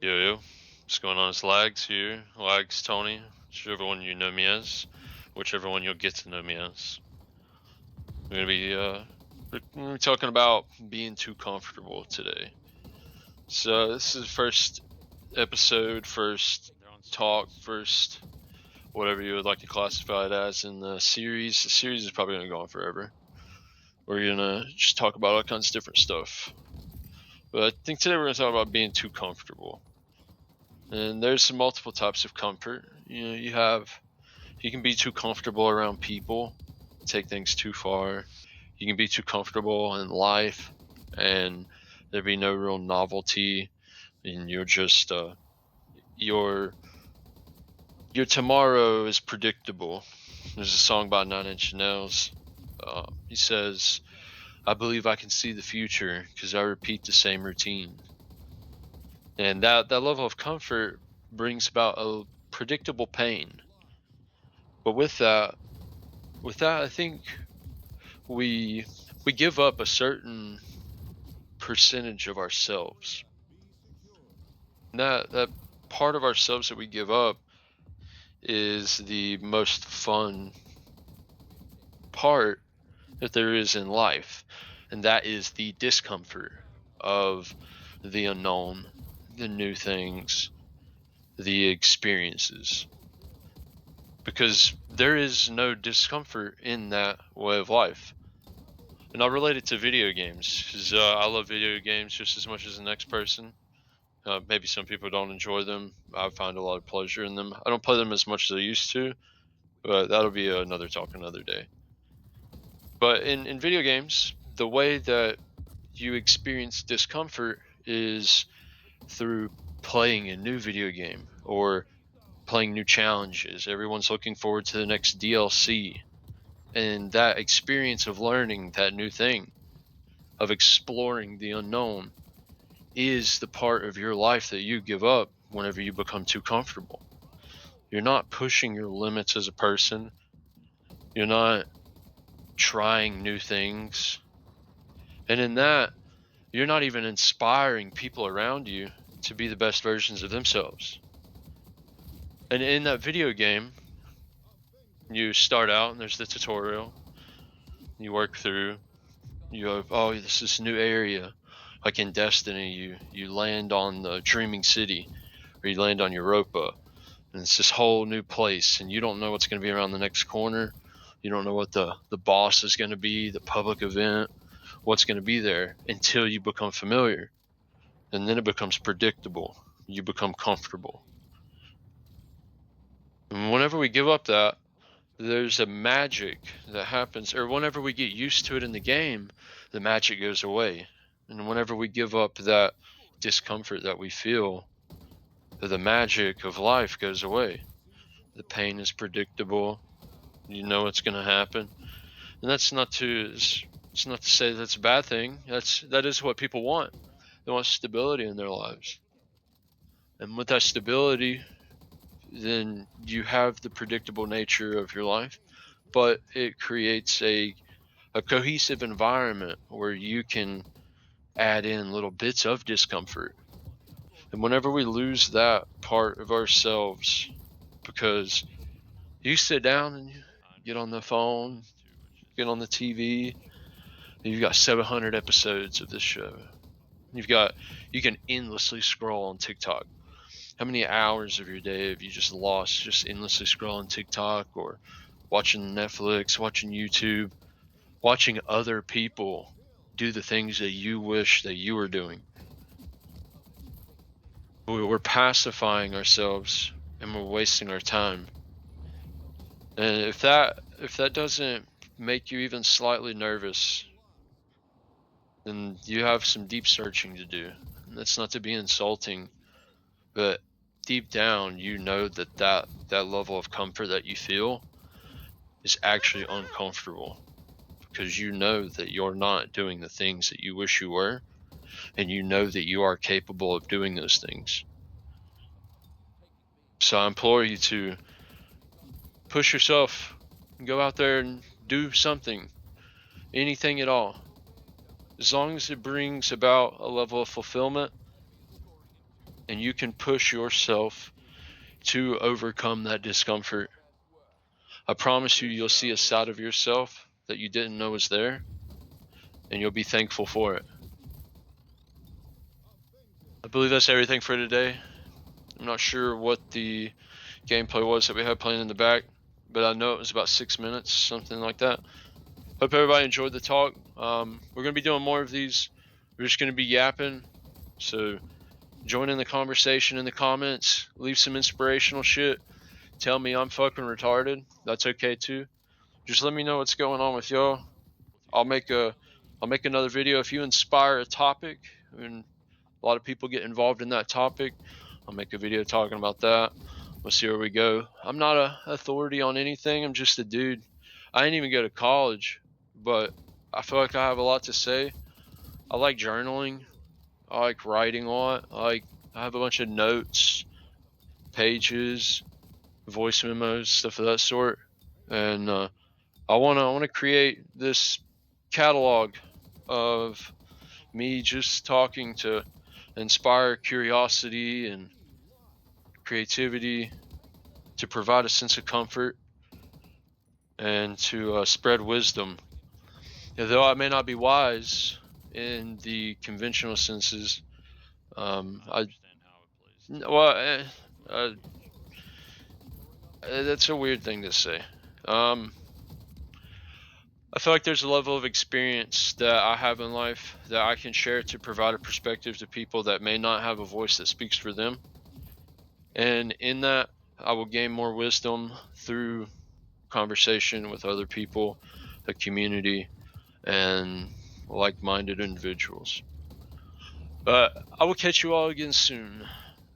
Yo, what's going on? It's Lags here. Lags Tony, whichever one you know me as, whichever one you'll get to know me as. We're gonna be talking about being too comfortable today. So this is first episode, first talk, first whatever you would like to classify it as in the series. The series is probably gonna go on forever. We're gonna just talk about all kinds of different stuff. But I think today we're gonna talk about being too comfortable. And there's some multiple types of comfort. You can be too comfortable around people, take things too far. You can be too comfortable in life and there be no real novelty, and you're just your tomorrow is predictable. There's a song by 9 Inch Nails. He says, "I believe I can see the future because I repeat the same routine." And that level of comfort brings about a predictable pain. But with that, I think we give up a certain percentage of ourselves. And that part of ourselves that we give up is the most fun part that there is in life, and that is the discomfort of the unknown, the new things, the experiences. Because there is no discomfort in that way of life. And I'll relate it to video games, because I love video games just as much as the next person. Maybe some people don't enjoy them. I find a lot of pleasure in them. I don't play them as much as I used to, but that'll be another talk another day. But in video games, the way that you experience discomfort is through playing a new video game or playing new challenges. Everyone's looking forward to the next DLC. And that experience of learning that new thing, of exploring the unknown, is the part of your life that you give up whenever you become too comfortable. You're not pushing your limits as a person. You're not trying new things. And in that, you're not even inspiring people around you to be the best versions of themselves. And in that video game, you start out and there's the tutorial. You work through. You have, oh, this is a new area. Like in Destiny, you land on the Dreaming City, or you land on Europa, and it's this whole new place, and you don't know what's going to be around the next corner. You don't know what the boss is going to be, the public event, what's going to be there until you become familiar. And then it becomes predictable. You become comfortable. And whenever we give up that, there's a magic that happens, or whenever we get used to it in the game, the magic goes away. And whenever we give up that discomfort that we feel, the magic of life goes away. The pain is predictable. You know what's going to happen. And it's not to say that's a bad thing. That is what people want. They want stability in their lives. And with that stability, then you have the predictable nature of your life, but it creates a cohesive environment where you can add in little bits of discomfort. And whenever we lose that part of ourselves, because you sit down and you get on the phone, get on the TV, and you've got 700 episodes of this show. You can endlessly scroll on TikTok. How many hours of your day have you just lost just endlessly scrolling TikTok or watching Netflix, watching YouTube, watching other people do the things that you wish that you were doing? We're pacifying ourselves and we're wasting our time. And if that doesn't make you even slightly nervous, then you have some deep searching to do. And that's not to be insulting, but deep down you know that level of comfort that you feel is actually uncomfortable, because you know that you're not doing the things that you wish you were, and you know that you are capable of doing those things. So I implore you to push yourself and go out there and do something, anything at all, as long as it brings about a level of fulfillment. and you can push yourself to overcome that discomfort. I promise you, you'll see a side of yourself that you didn't know was there, and you'll be thankful for it. I believe that's everything for today. I'm not sure what the gameplay was that we had playing in the back, but I know it was about 6 minutes, something like that. Hope everybody enjoyed the talk. We're going to be doing more of these. We're just going to be yapping. So join in the conversation in the comments. Leave some inspirational shit. Tell me I'm fucking retarded. That's okay too. Just let me know what's going on with y'all. I'll make another video if you inspire a topic and a lot of people get involved in that topic. I'll make a video talking about that. We'll see where we go. I'm not a authority on anything. I'm just a dude. I didn't even go to college, but I feel like I have a lot to say. I like journaling. I like writing a lot. I have a bunch of notes, pages, voice memos, stuff of that sort. And I wanna create this catalog of me just talking to inspire curiosity and creativity, to provide a sense of comfort, and to spread wisdom. Though I may not be wise in the conventional senses, that's a weird thing to say. I feel like there's a level of experience that I have in life that I can share to provide a perspective to people that may not have a voice that speaks for them. And in that, I will gain more wisdom through conversation with other people, the community, and like-minded individuals. But I will catch you all again soon.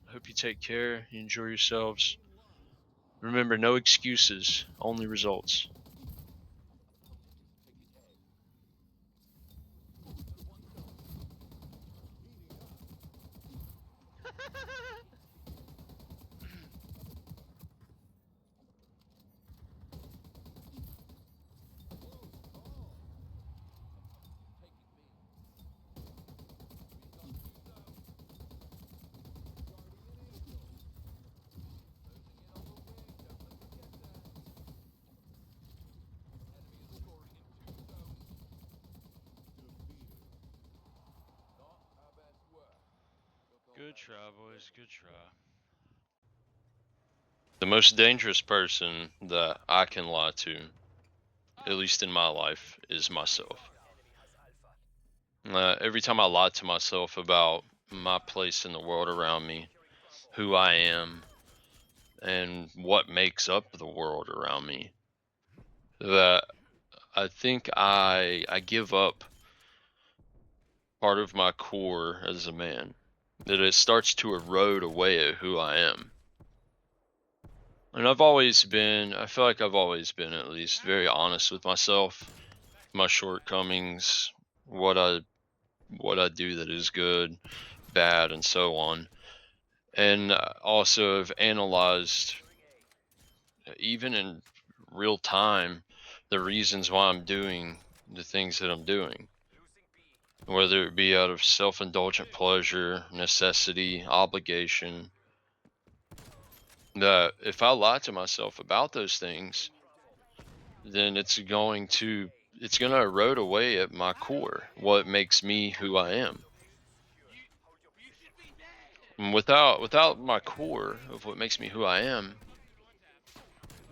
I hope you take care, you enjoy yourselves. Remember, no excuses, only results. Good try, boys, good try. The most dangerous person that I can lie to, at least in my life, is myself. Every time I lie to myself about my place in the world around me, who I am, and what makes up the world around me, that I think I give up part of my core as a man. That it starts to erode away at who I am. And I feel like I've always been at least very honest with myself, my shortcomings, what I do that is good, bad, and so on. And also have analyzed, even in real time, the reasons why I'm doing the things that I'm doing. Whether it be out of self-indulgent pleasure, necessity, obligation. That if I lie to myself about those things, then it's going to erode away at my core, what makes me who I am. And without my core of what makes me who I am,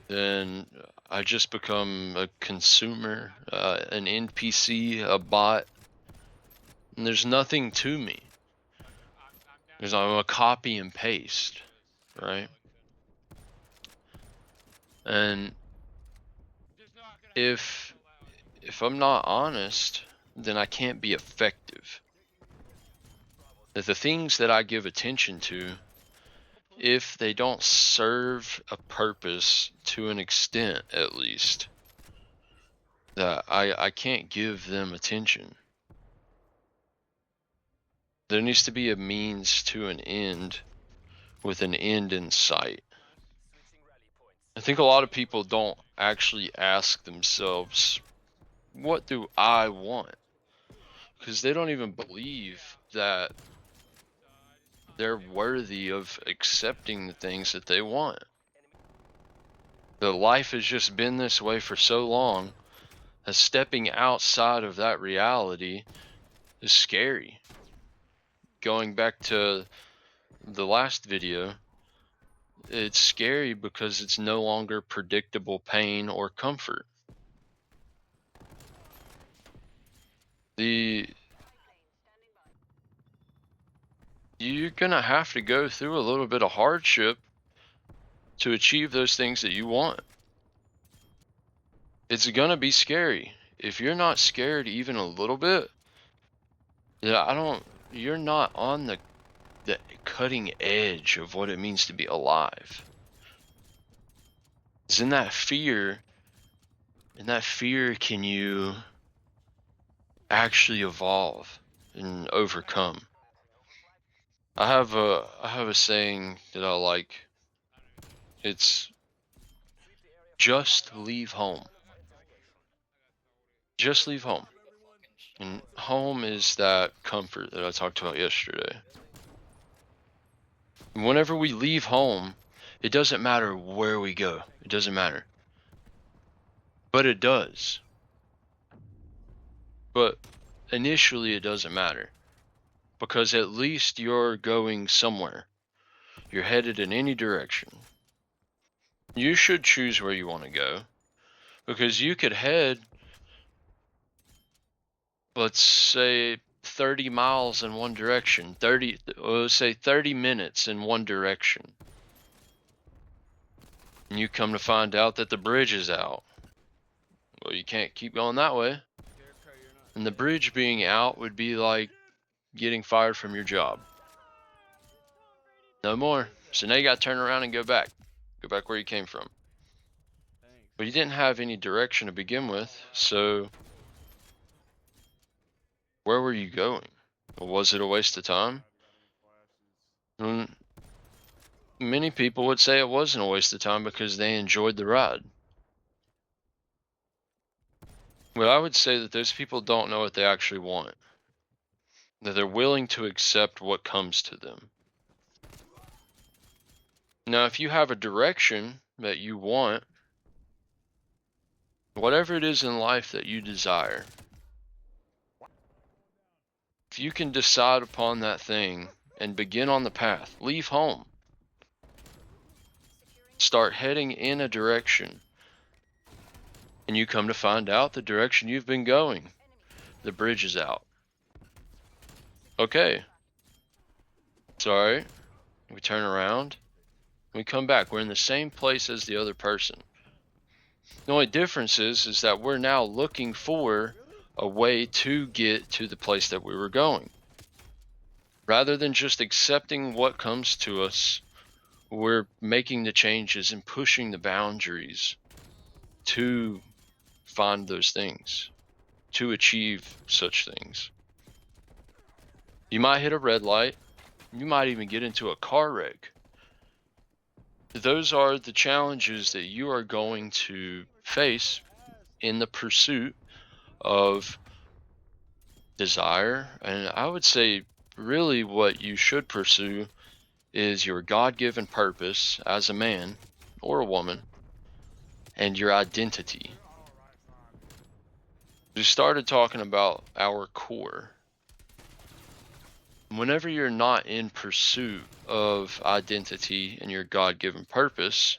then I just become a consumer, an NPC, a bot, and there's nothing to me. I'm a copy and paste, right? And if I'm not honest, then I can't be effective. That the things that I give attention to, if they don't serve a purpose to an extent at least, that I can't give them attention. There needs to be a means to an end with an end in sight. I think a lot of people don't actually ask themselves, what do I want? Because they don't even believe that they're worthy of accepting the things that they want. The life has just been this way for so long that stepping outside of that reality is scary. Going back to the last video, it's scary because it's no longer predictable pain or comfort. You're gonna have to go through a little bit of hardship to achieve those things that you want. It's gonna be scary. If you're not scared even a little bit, you're not on the cutting edge of what it means to be alive. It's in that fear can you actually evolve and overcome. I have a saying that I like. It's just leave home. Just leave home. And home is that comfort that I talked about yesterday. And whenever we leave home, it doesn't matter where we go. It doesn't matter. But it does. But initially it doesn't matter. Because at least you're going somewhere. You're headed in any direction. You should choose where you want to go. Because you could head, let's say, 30 miles in one direction. Let's say 30 minutes in one direction. And you come to find out that the bridge is out. Well, you can't keep going that way. And the bridge being out would be like getting fired from your job. No more. So now you got to turn around and go back. Go back where you came from. But you didn't have any direction to begin with, so where were you going? Was it a waste of time? Many people would say it wasn't a waste of time because they enjoyed the ride. Well, I would say that those people don't know what they actually want. That they're willing to accept what comes to them. Now, if you have a direction that you want, whatever it is in life that you desire, if you can decide upon that thing and begin on the path, leave home, start heading in a direction, and you come to find out the direction you've been going, the bridge is out. Okay. Sorry. We turn around. We come back. We're in the same place as the other person. The only difference is that we're now looking for a way to get to the place that we were going. Rather than just accepting what comes to us, we're making the changes and pushing the boundaries to find those things, to achieve such things. You might hit a red light. You might even get into a car wreck. Those are the challenges that you are going to face in the pursuit of desire. And I would say really what you should pursue is your God-given purpose as a man or a woman and your identity. We started talking about our core. Whenever you're not in pursuit of identity and your God-given purpose,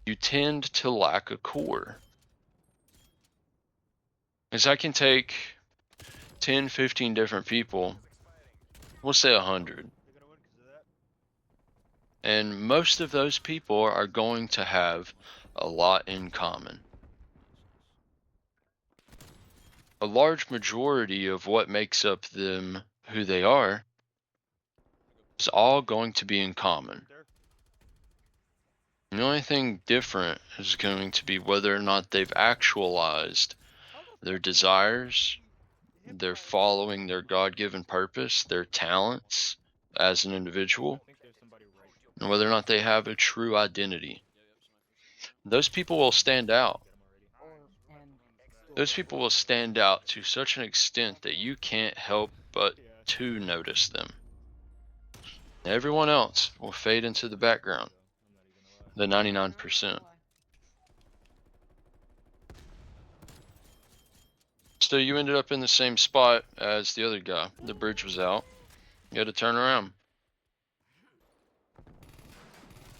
you tend to lack a core. Because I can take 10, 15 different people, we'll say 100. And most of those people are going to have a lot in common. A large majority of what makes up them who they are is all going to be in common. The only thing different is going to be whether or not they've actualized their desires, they're following their God-given purpose, their talents as an individual, and whether or not they have a true identity. Those people will stand out. Those people will stand out to such an extent that you can't help but to notice them. Everyone else will fade into the background. The 99%. So you ended up in the same spot as the other guy. The bridge was out. You had to turn around.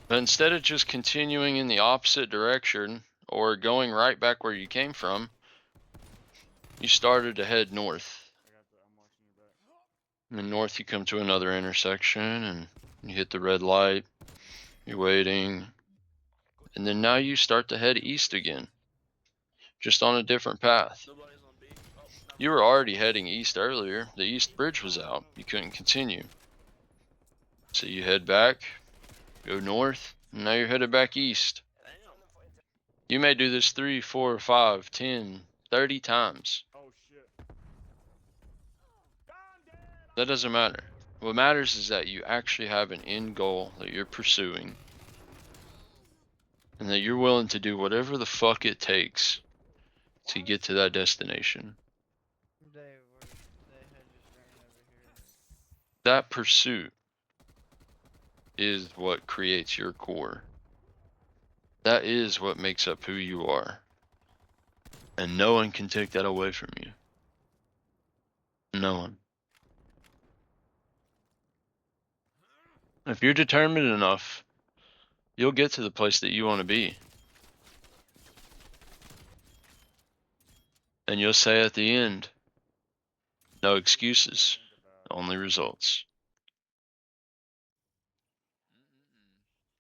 But instead of just continuing in the opposite direction or going right back where you came from, you started to head north. And north you come to another intersection and you hit the red light. You're waiting. And then now you start to head east again. Just on a different path. You were already heading east earlier. The east bridge was out. You couldn't continue. So you head back, go north, and now you're headed back east. You may do this 3, 4, 5, 10, 30 times. That doesn't matter. What matters is that you actually have an end goal that you're pursuing. And that you're willing to do whatever the fuck it takes to get to that destination. That pursuit is what creates your core. That is what makes up who you are. And no one can take that away from you. No one. If you're determined enough, you'll get to the place that you want to be. And you'll say at the end, no excuses, only results.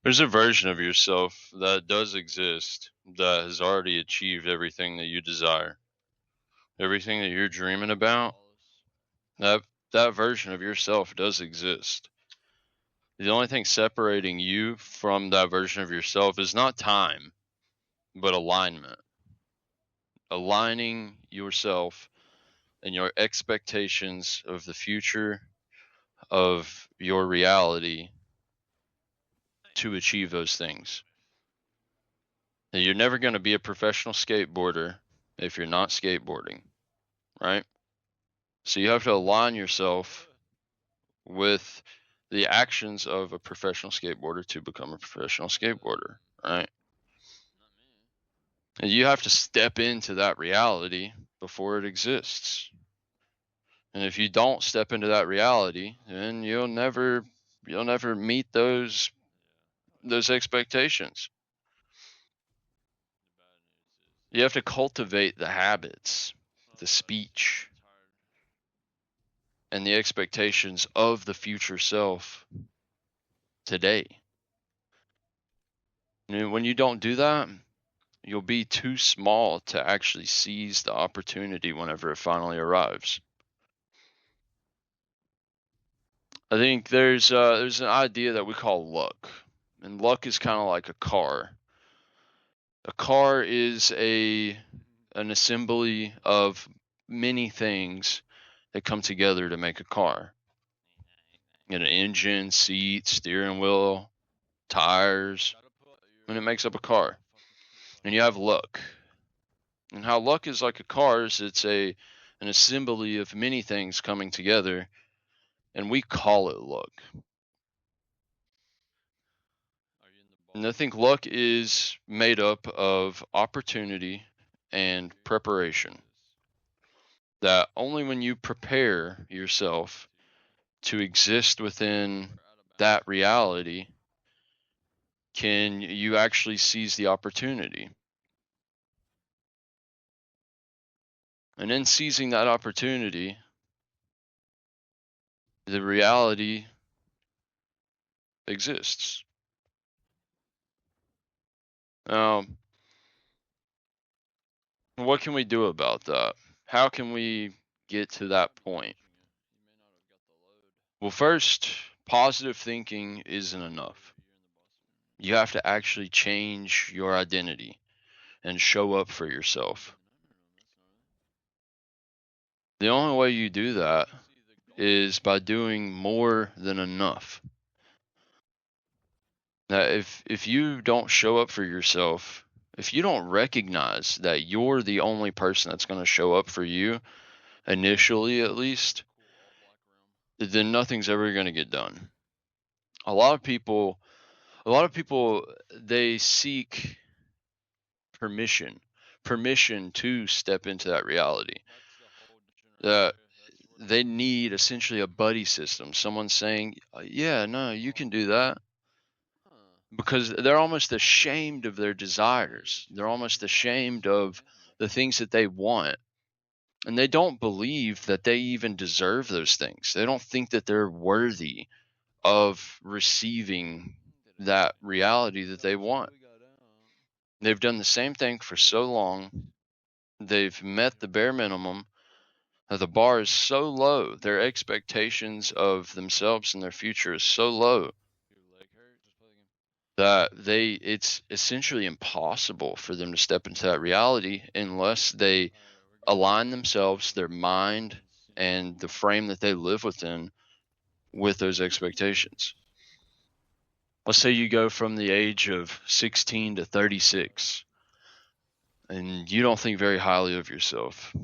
There's a version of yourself that does exist that has already achieved everything that you desire. Everything that you're dreaming about, that version of yourself does exist. The only thing separating you from that version of yourself is not time, but alignment. Aligning yourself and your expectations of the future of your reality to achieve those things. And you're never going to be a professional skateboarder if you're not skateboarding, right? So you have to align yourself with the actions of a professional skateboarder to become a professional skateboarder, right? And you have to step into that reality before it exists. And if you don't step into that reality, then you'll never meet those expectations. You have to cultivate the habits, the speech, and the expectations of the future self today. And when you don't do that, you'll be too small to actually seize the opportunity whenever it finally arrives. I think there's an idea that we call luck, and luck is kind of like a car. A car is an assembly of many things that come together to make a car. You get an engine, seat, steering wheel, tires, and it makes up a car. And you have luck. And how luck is like a car is it's an assembly of many things coming together, and we call it luck. And I think luck is made up of opportunity and preparation. That only when you prepare yourself to exist within that reality can you actually seize the opportunity. And in seizing that opportunity, the reality exists. What can we do about that? How can we get to that point? Well, first, positive thinking isn't enough. You have to actually change your identity and show up for yourself. The only way you do that is by doing more than enough. Now, if you don't show up for yourself, if you don't recognize that you're the only person that's going to show up for you, initially at least, then nothing's ever going to get done. A lot of people, they seek permission to step into that reality. They need essentially a buddy system, someone saying, yeah, no, you can do that, because they're almost ashamed of their desires. They're almost ashamed of the things that they want. And they don't believe that they even deserve those things. They don't think that they're worthy of receiving that reality that they want. They've done the same thing for so long. They've met the bare minimum. The bar is so low. Their expectations of themselves and their future is so low that it's essentially impossible for them to step into that reality unless they align themselves, their mind, and the frame that they live within with those expectations. Let's say you go from the age of 16 to 36 and you don't think very highly of yourself.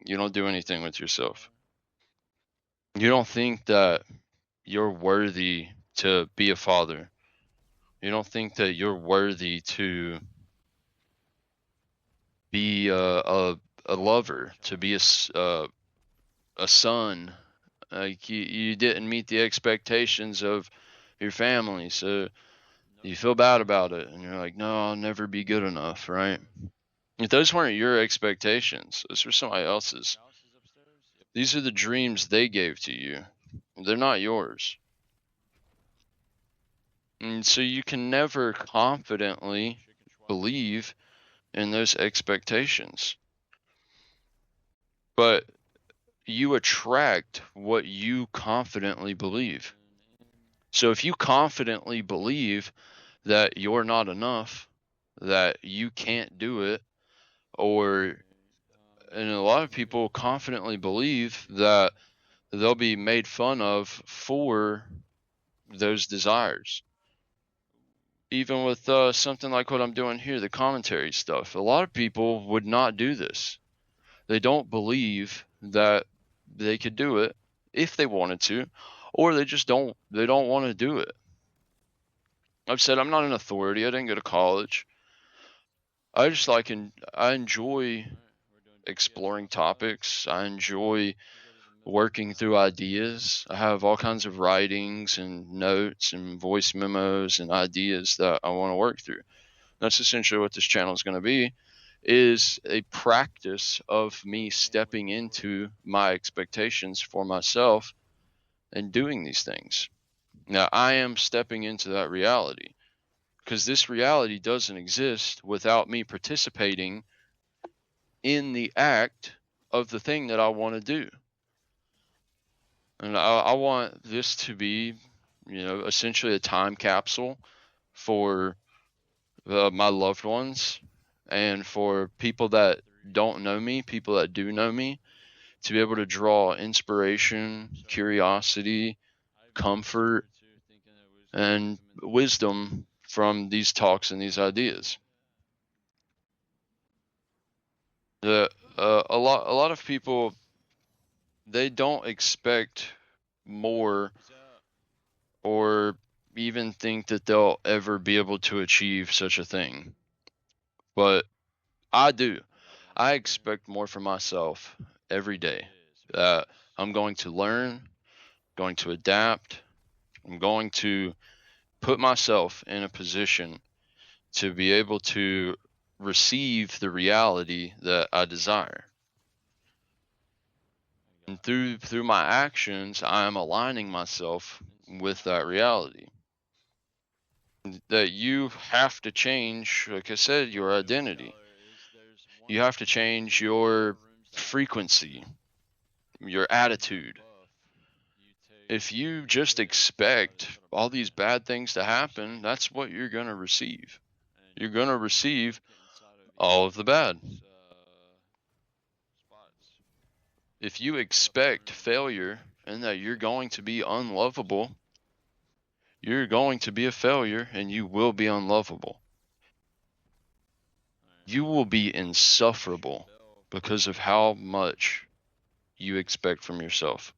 You don't do anything with yourself. You don't think that you're worthy to be a father. You don't think that you're worthy to be a lover, to be a son. Like you didn't meet the expectations of your family, so you feel bad about it, and you're like, no, I'll never be good enough, right? If those weren't your expectations, those were somebody else's. These are the dreams they gave to you. They're not yours. And so you can never confidently believe in those expectations. But you attract what you confidently believe. So if you confidently believe that you're not enough, that you can't do it, and a lot of people confidently believe that they'll be made fun of for those desires. Even with something like what I'm doing here, the commentary stuff, a lot of people would not do this. They don't believe that they could do it if they wanted to, or they don't want to do it. I've said I'm not an authority. I didn't go to college. I enjoy exploring topics. I enjoy working through ideas. I have all kinds of writings and notes and voice memos and ideas that I want to work through. That's essentially what this channel is going to be, is a practice of me stepping into my expectations for myself and doing these things. Now, I am stepping into that reality because this reality doesn't exist without me participating in the act of the thing that I want to do. And I want this to be, essentially a time capsule for my loved ones and for people that don't know me, people that do know me, to be able to draw inspiration, curiosity, comfort, and wisdom from these talks and these ideas. A lot of people, they don't expect more or even think that they'll ever be able to achieve such a thing. But I do. I expect more from myself every day. I'm going to learn, going to adapt. I'm going to put myself in a position to be able to receive the reality that I desire. And through my actions, I am aligning myself with that reality. That you have to change, like I said, your identity. You have to change your frequency, your attitude. If you just expect all these bad things to happen, that's what you're going to receive. You're going to receive all of the bad. If you expect failure and that you're going to be unlovable, you're going to be a failure and you will be unlovable. You will be insufferable because of how much you expect from yourself.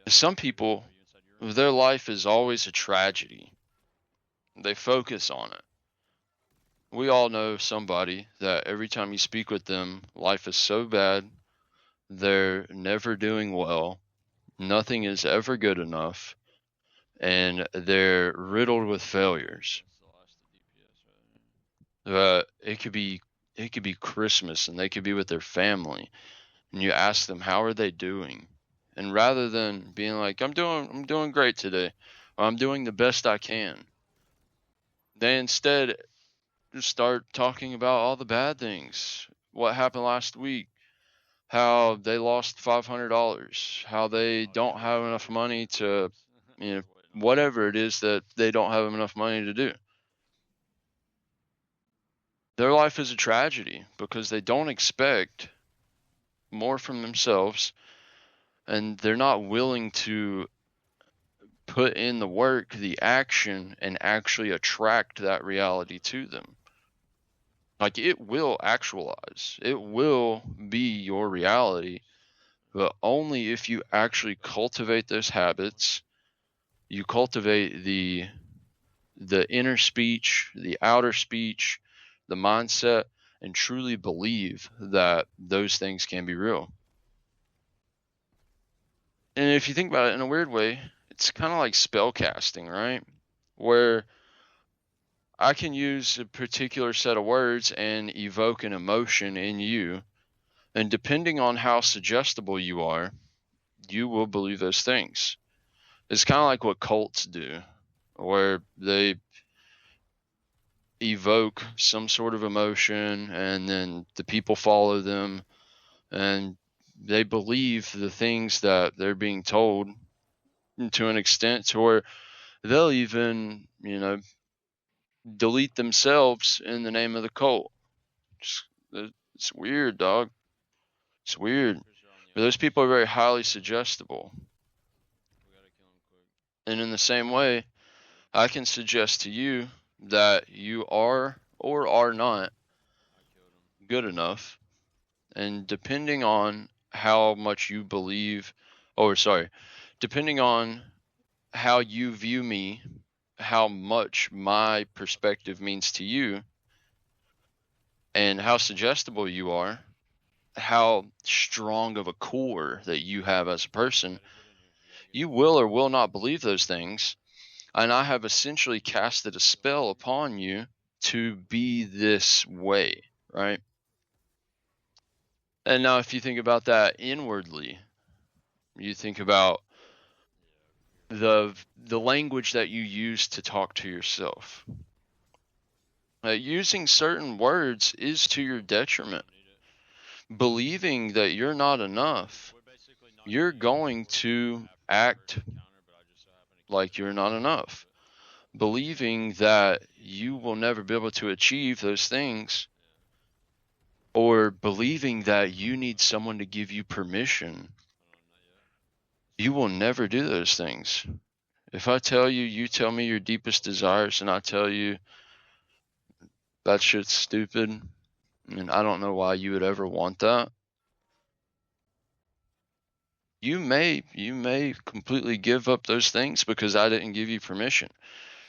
Some people their life is always a tragedy. They focus on it. We all know somebody that every time you speak with them, life is so bad, they're never doing well, nothing is ever good enough, and they're riddled with failures. It could be Christmas and they could be with their family, and you ask them how are they doing, and rather than being like I'm doing great today, or I'm doing the best I can, they instead just start talking about all the bad things. What happened last week? How they lost $500, how they don't have enough money to, whatever it is that they don't have enough money to do. Their life is a tragedy because they don't expect more from themselves, and they're not willing to put in the work, the action, and actually attract that reality to them. Like, it will actualize, it will be your reality, but only if you actually cultivate those habits. You cultivate the inner speech, the outer speech, the mindset, and truly believe that those things can be real. And if you think about it in a weird way, it's kind of like spell casting, right? Where I can use a particular set of words and evoke an emotion in you, and depending on how suggestible you are, you will believe those things. It's kind of like what cults do, where they evoke some sort of emotion and then the people follow them and they believe the things that they're being told to an extent to where they'll even, delete themselves in the name of the cult. It's weird, dog. It's weird. But those people are very highly suggestible. And in the same way, I can suggest to you that you are or are not good enough. And depending on how much you believe, depending on how you view me, how much my perspective means to you, and how suggestible you are, how strong of a core that you have as a person, you will or will not believe those things. And I have essentially casted a spell upon you to be this way, right? And now if you think about that inwardly, you think about the language that you use to talk to yourself. Using certain words is to your detriment. Believing that you're not enough, you're going to act like you're not enough. Believing that you will never be able to achieve those things, or believing that you need someone to give you permission, you will never do those things. If I tell you, you tell me your deepest desires, and I tell you that shit's stupid, and I don't know why you would ever want that, you may completely give up those things because I didn't give you permission.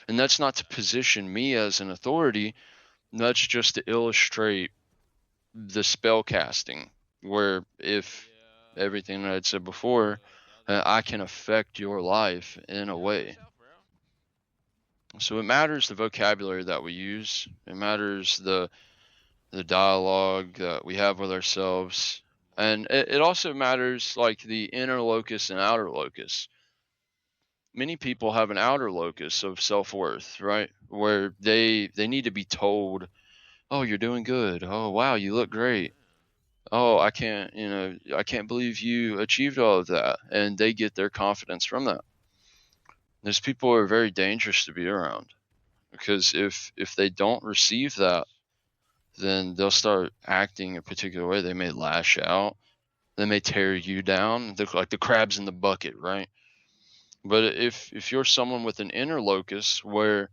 And that's not to position me as an authority. That's just to illustrate the spell casting, where if everything that I'd said before, I can affect your life in a way. So it matters the vocabulary that we use. It matters the dialogue that we have with ourselves. And it also matters like the inner locus and outer locus. Many people have an outer locus of self-worth, right? Where they need to be told, oh, you're doing good. Oh, wow, you look great. Oh, I can't believe you achieved all of that. And they get their confidence from that. Those people are very dangerous to be around, because if they don't receive that, then they'll start acting a particular way. They may lash out. They may tear you down. They're like the crabs in the bucket, right? But if you're someone with an inner locus where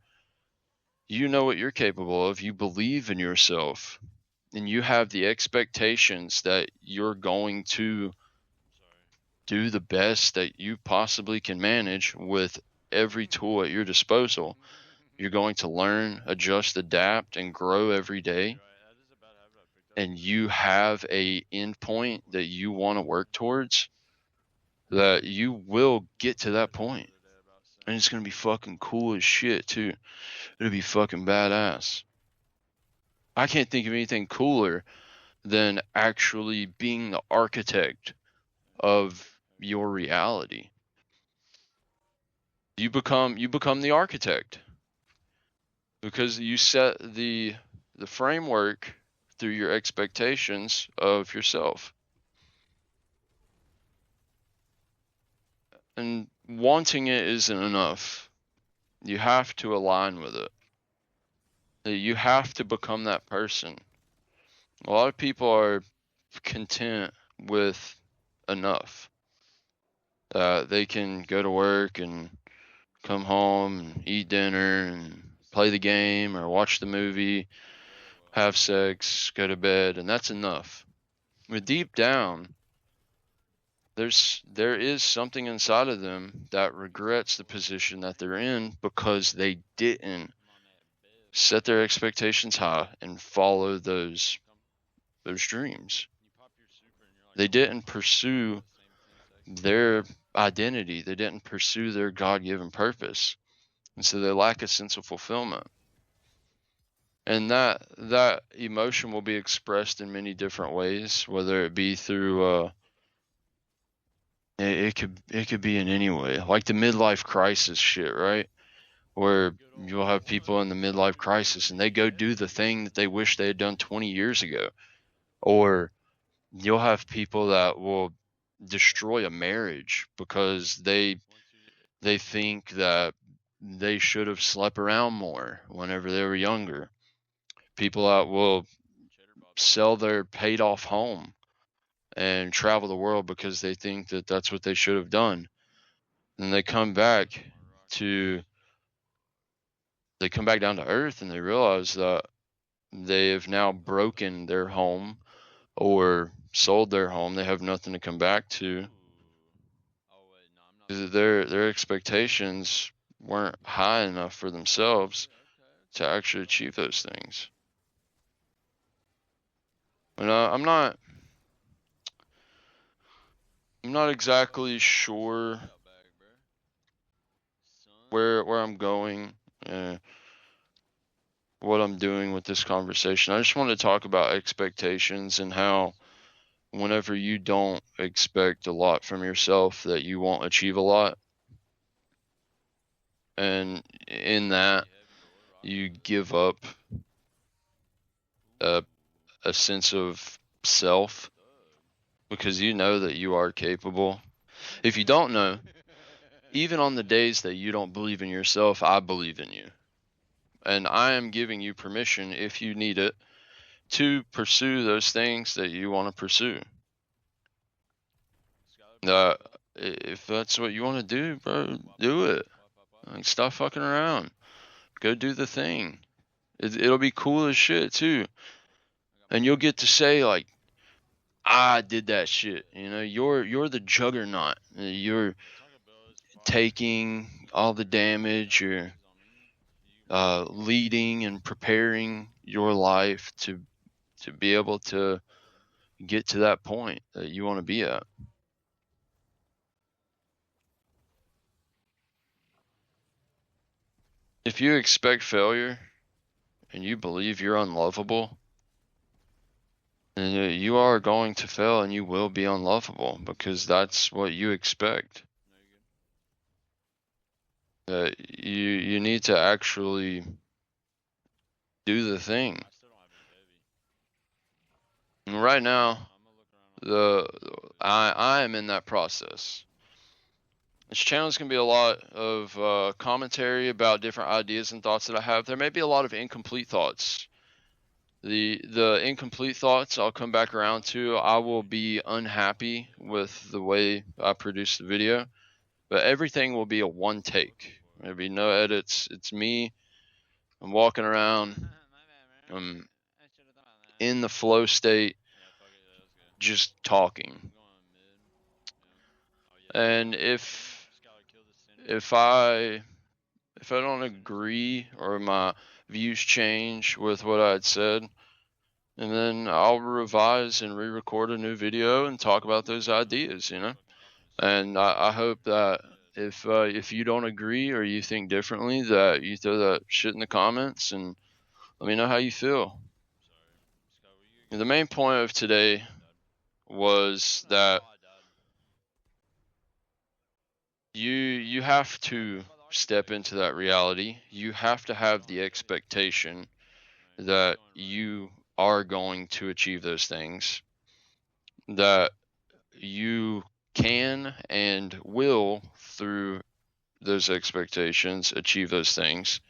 you know what you're capable of, you believe in yourself, and you have the expectations that you're going to do the best that you possibly can manage with every tool at your disposal. You're going to learn, adjust, adapt, and grow every day. And you have a endpoint that you want to work towards, that you will get to that point. And it's going to be fucking cool as shit, too. It'll be fucking badass. I can't think of anything cooler than actually being the architect of your reality. You become the architect because you set the framework through your expectations of yourself. And wanting it isn't enough. You have to align with it. You have to become that person. A lot of people are content with enough. They can go to work and come home and eat dinner and play the game or watch the movie, have sex, go to bed, and that's enough. But deep down, there is something inside of them that regrets the position that they're in because they didn't set their expectations high and follow those dreams. They didn't pursue their identity. They didn't pursue their God-given purpose. And so they lack a sense of fulfillment. And that emotion will be expressed in many different ways, whether it be through it could be in any way, like the midlife crisis shit, right? Where you'll have people in the midlife crisis and they go do the thing that they wish they had done 20 years ago. Or you'll have people that will destroy a marriage because they think that they should have slept around more whenever they were younger. People that will sell their paid off home and travel the world because they think that that's what they should have done. And they come back down to earth and they realize that they have now broken their home or sold their home. They have nothing to come back to. Their expectations weren't high enough for themselves to actually achieve those things. And I'm not exactly sure where I'm going, what I'm doing with this conversation. I just want to talk about expectations and how whenever you don't expect a lot from yourself, that you won't achieve a lot. And in that, you give up a sense of self because you know that you are capable. If you don't know, even on the days that you don't believe in yourself, I believe in you. And I am giving you permission, if you need it, to pursue those things that you want to pursue. If that's what you want to do, bro, do it. Like, stop fucking around. Go do the thing. It'll be cool as shit too. And you'll get to say like, I did that shit. You know, you're the juggernaut. You're taking all the damage. You're leading and preparing your life to be able to get to that point that you want to be at. If you expect failure and you believe you're unlovable, then you are going to fail and you will be unlovable because that's what you expect. You need to actually do the thing. And right now, I am in that process. This channel is going to be a lot of commentary about different ideas and thoughts that I have. There may be a lot of incomplete thoughts. The incomplete thoughts I'll come back around to. I will be unhappy with the way I produce the video, but everything will be a one take. There'll be no edits. It's me. I'm walking around. I'm in the flow state, just talking. And if I don't agree or my views change with what I had said, and then I'll revise and re-record a new video and talk about those ideas, And I hope that if you don't agree or you think differently, that you throw that shit in the comments and let me know how you feel. The main point of today was that you have to step into that reality. You have to have the expectation that you are going to achieve those things, that you can and will, through those expectations, achieve those things.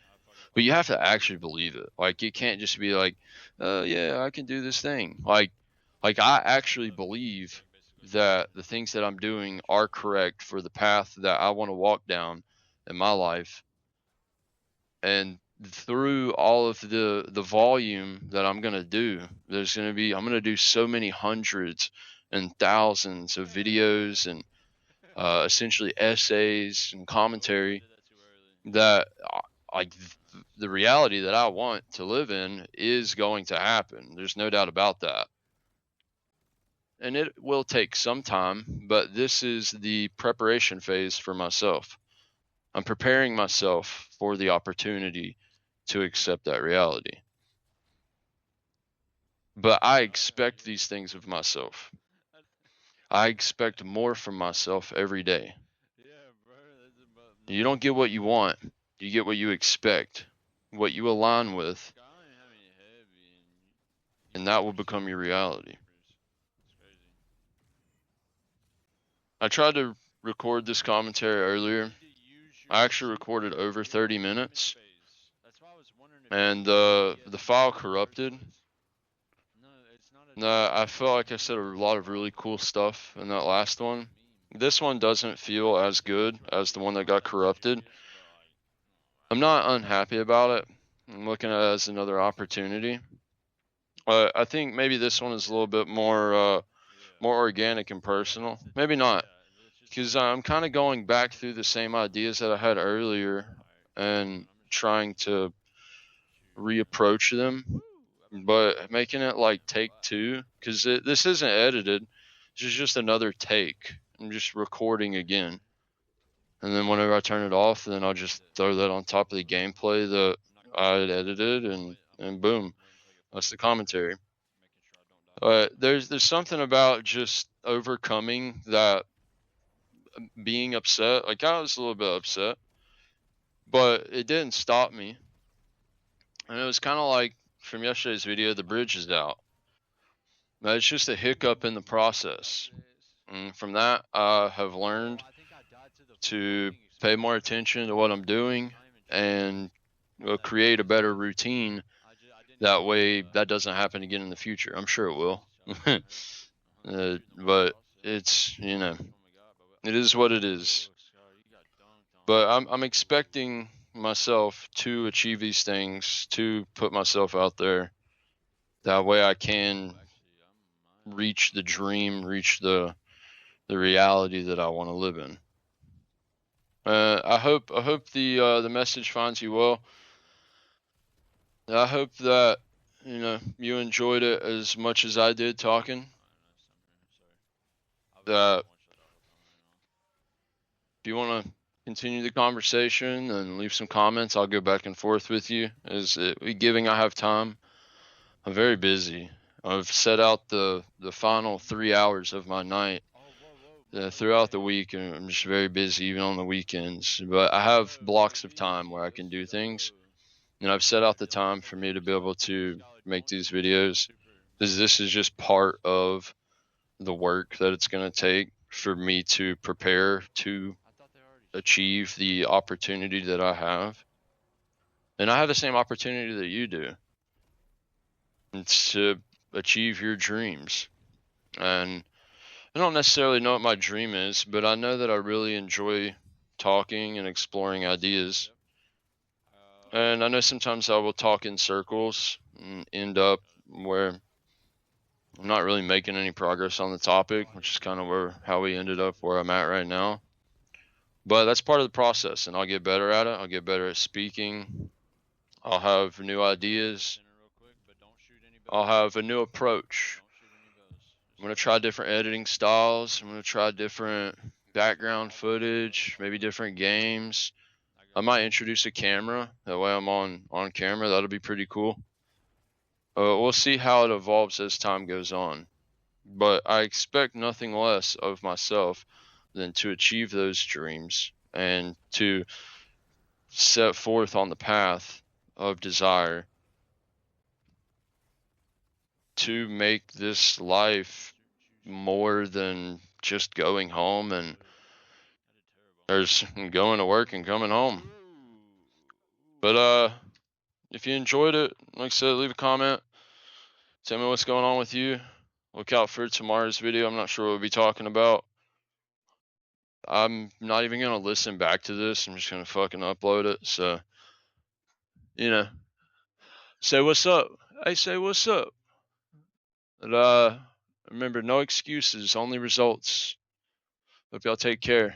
But you have to actually believe it. Like, you can't just be like, yeah, I can do this thing. Like I actually believe that the things that I'm doing are correct for the path that I want to walk down in my life. And through all of the volume that I'm going to do, I'm going to do so many hundreds and thousands of videos and essentially essays and commentary that like the reality that I want to live in is going to happen. There's no doubt about that. And it will take some time, but this is the preparation phase for myself. I'm preparing myself for the opportunity to accept that reality. But I expect these things of myself. I expect more from myself every day. You don't get what you want, you get what you expect, what you align with, and that will become your reality. I tried to record this commentary earlier. I actually recorded over 30 minutes, and the file corrupted. I felt like I said a lot of really cool stuff in that last one. This one doesn't feel as good as the one that got corrupted. I'm not unhappy about it. I'm looking at it as another opportunity. I think maybe this one is a little bit more organic and personal. Maybe not, because I'm kind of going back through the same ideas that I had earlier and trying to reapproach them, but making it like take two, because this isn't edited. This is just another take. I'm just recording again. And then whenever I turn it off, then I'll just throw that on top of the gameplay that I had edited, and boom, that's the commentary. There's something about just overcoming that being upset. Like, I was a little bit upset, but it didn't stop me. And it was kind of like from yesterday's video, the bridge is out. It's just a hiccup in the process. And from that, I have learned to pay more attention to what I'm doing and create a better routine. That way, that doesn't happen again in the future. I'm sure it will. But it's, it is what it is. But I'm expecting myself to achieve these things, to put myself out there. That way I can reach the dream, reach the reality that I want to live in. I hope the message finds you well. I hope that you enjoyed it as much as I did talking. That if you want to continue the conversation and leave some comments, I'll go back and forth with you. Giving I have time. I'm very busy. I've set out the final 3 hours of my night throughout the week, and I'm just very busy even on the weekends. But I have blocks of time where I can do things, and I've set out the time for me to be able to make these videos, because this is just part of the work that it's going to take for me to prepare to achieve the opportunity that I have. And I have the same opportunity that you do. It's to achieve your dreams. And I don't necessarily know what my dream is, but I know that I really enjoy talking and exploring ideas. And I know sometimes I will talk in circles and end up where I'm not really making any progress on the topic, which is kind of how we ended up where I'm at right now. But that's part of the process, and I'll get better at it. I'll get better at speaking. I'll have new ideas. I'll have a new approach. I'm going to try different editing styles. I'm going to try different background footage, maybe different games. I might introduce a camera. That way I'm on camera. That'll be pretty cool. We'll see how it evolves as time goes on. But I expect nothing less of myself than to achieve those dreams and to set forth on the path of desire to make this life more than just going home and there's going to work and coming home. But if you enjoyed it, like I said, leave a comment. Tell me what's going on with you. Look out for tomorrow's video. I'm not sure what we'll be talking about. I'm not even going to listen back to this. I'm just going to fucking upload it. So, say what's up. Hey, say what's up. And remember, no excuses, only results. Hope y'all take care.